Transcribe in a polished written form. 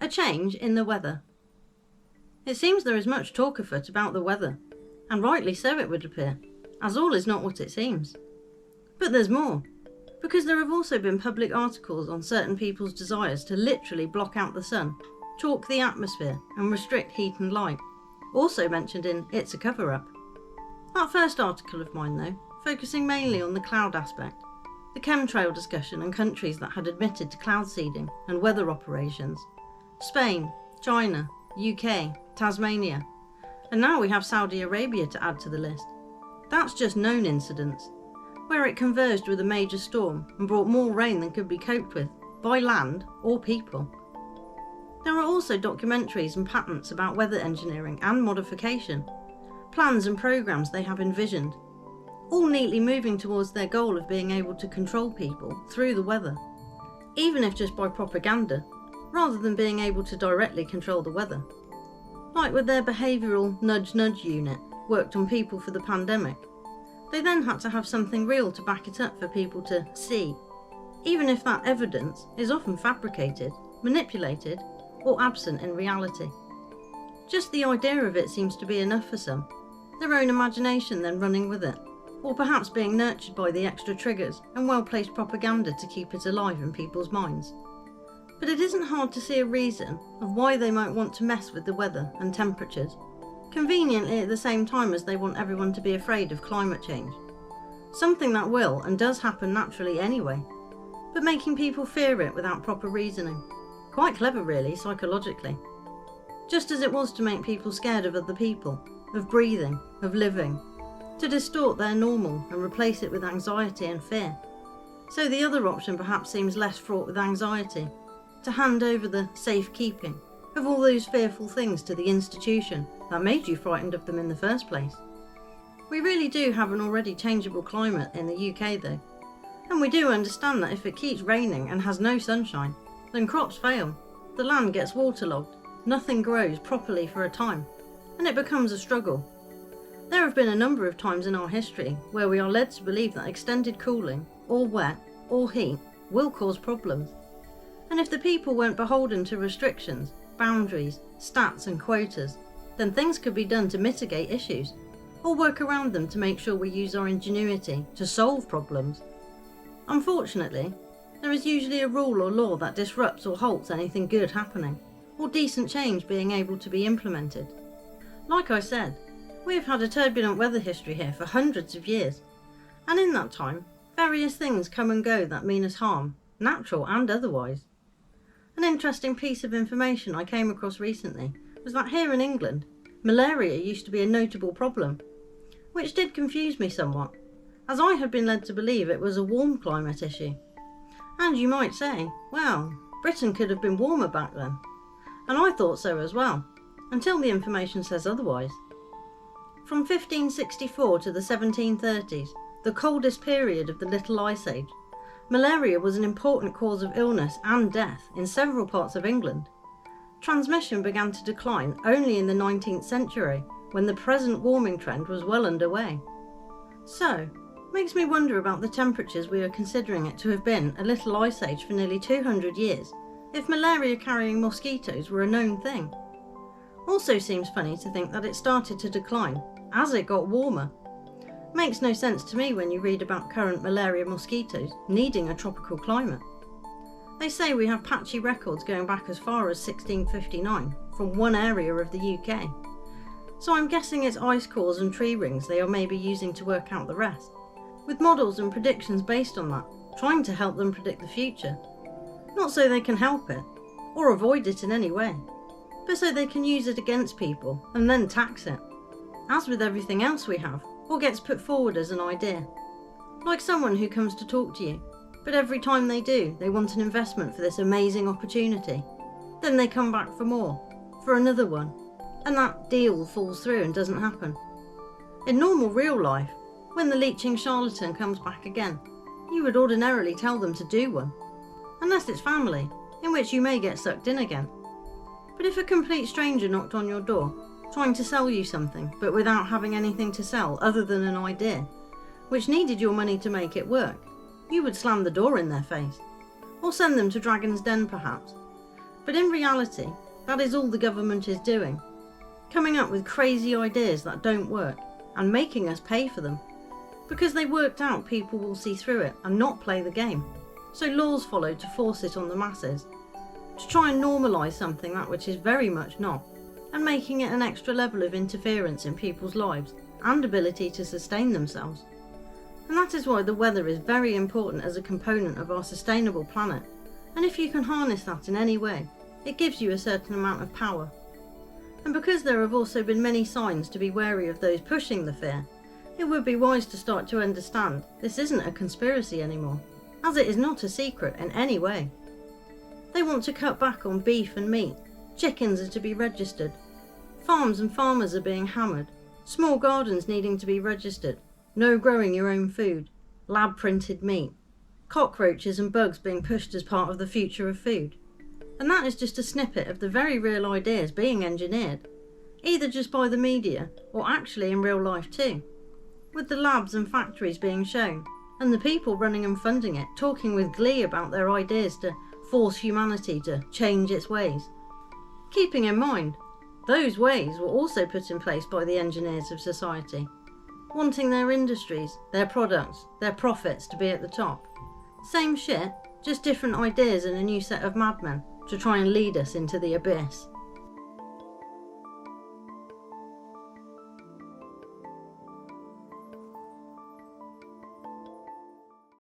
A change in the weather. It seems there is much talk afoot about the weather, and rightly so it would appear, as all is not what it seems. But there's more, because there have also been public articles on certain people's desires to literally block out the sun, chalk the atmosphere and restrict heat and light, also mentioned in It's a Cover-Up. That first article of mine though, focusing mainly on the cloud aspect, the chemtrail discussion and countries that had admitted to cloud seeding and weather operations. Spain, China, UK, Tasmania, and now we have Saudi Arabia to add to the list. That's just known incidents, where it converged with a major storm and brought more rain than could be coped with, by land or people. There are also documentaries and patents about weather engineering and modification, plans and programs they have envisioned, all neatly moving towards their goal of being able to control people through the weather, even if just by propaganda, rather than being able to directly control the weather. Like with their behavioural nudge-nudge unit worked on people for the pandemic, they then had to have something real to back it up for people to see, even if that evidence is often fabricated, manipulated, or absent in reality. Just the idea of it seems to be enough for some, their own imagination then running with it, or perhaps being nurtured by the extra triggers and well-placed propaganda to keep it alive in people's minds. But it isn't hard to see a reason of why they might want to mess with the weather and temperatures, conveniently at the same time as they want everyone to be afraid of climate change. Something that will and does happen naturally anyway, but making people fear it without proper reasoning. Quite clever really, psychologically. Just as it was to make people scared of other people, of breathing, of living, to distort their normal and replace it with anxiety and fear. So the other option perhaps seems less fraught with anxiety, to hand over the safekeeping of all those fearful things to the institution that made you frightened of them in the first place. We really do have an already changeable climate in the UK though, and we do understand that if it keeps raining and has no sunshine, then crops fail, the land gets waterlogged, nothing grows properly for a time, and it becomes a struggle. There have been a number of times in our history where we are led to believe that extended cooling, or wet, or heat, will cause problems. And if the people weren't beholden to restrictions, boundaries, stats and quotas, then things could be done to mitigate issues, or work around them to make sure we use our ingenuity to solve problems. Unfortunately, there is usually a rule or law that disrupts or halts anything good happening, or decent change being able to be implemented. Like I said, we have had a turbulent weather history here for hundreds of years, and in that time, various things come and go that mean us harm, natural and otherwise. An interesting piece of information I came across recently was that here in England, malaria used to be a notable problem, which did confuse me somewhat, as I had been led to believe it was a warm climate issue. And you might say, well, Britain could have been warmer back then. And I thought so as well, until the information says otherwise. From 1564 to the 1730s, the coldest period of the Little Ice Age, malaria was an important cause of illness and death in several parts of England. Transmission began to decline only in the 19th century, when the present warming trend was well underway. So, makes me wonder about the temperatures we are considering it to have been a Little Ice Age for nearly 200 years, if malaria-carrying mosquitoes were a known thing. Also seems funny to think that it started to decline as it got warmer. Makes no sense to me when you read about current malaria mosquitoes needing a tropical climate. They say we have patchy records going back as far as 1659 from one area of the UK. So I'm guessing it's ice cores and tree rings they are maybe using to work out the rest, with models and predictions based on that, trying to help them predict the future. Not so they can help it, or avoid it in any way, but so they can use it against people and then tax it, as with everything else we have, or gets put forward as an idea. Like someone who comes to talk to you, but every time they do, they want an investment for this amazing opportunity. Then they come back for more, for another one, and that deal falls through and doesn't happen. In normal real life, when the leeching charlatan comes back again, you would ordinarily tell them to do one, unless it's family, in which you may get sucked in again. But if a complete stranger knocked on your door, trying to sell you something, but without having anything to sell other than an idea, which needed your money to make it work, you would slam the door in their face, or send them to Dragon's Den perhaps. But in reality, that is all the government is doing, coming up with crazy ideas that don't work and making us pay for them, because they worked out people will see through it and not play the game. So laws follow to force it on the masses, to try and normalise something that which is very much not, and making it an extra level of interference in people's lives and ability to sustain themselves. And that is why the weather is very important as a component of our sustainable planet, and if you can harness that in any way, it gives you a certain amount of power. And because there have also been many signs to be wary of those pushing the fear, it would be wise to start to understand this isn't a conspiracy anymore, as it is not a secret in any way. They want to cut back on beef and meat, chickens are to be registered, farms and farmers are being hammered, small gardens needing to be registered, no growing your own food, lab printed meat, cockroaches and bugs being pushed as part of the future of food. And that is just a snippet of the very real ideas being engineered, either just by the media or actually in real life too, with the labs and factories being shown, and the people running and funding it talking with glee about their ideas to force humanity to change its ways. Keeping in mind, those ways were also put in place by the engineers of society, wanting their industries, their products, their profits to be at the top. Same shit, just different ideas and a new set of madmen to try and lead us into the abyss.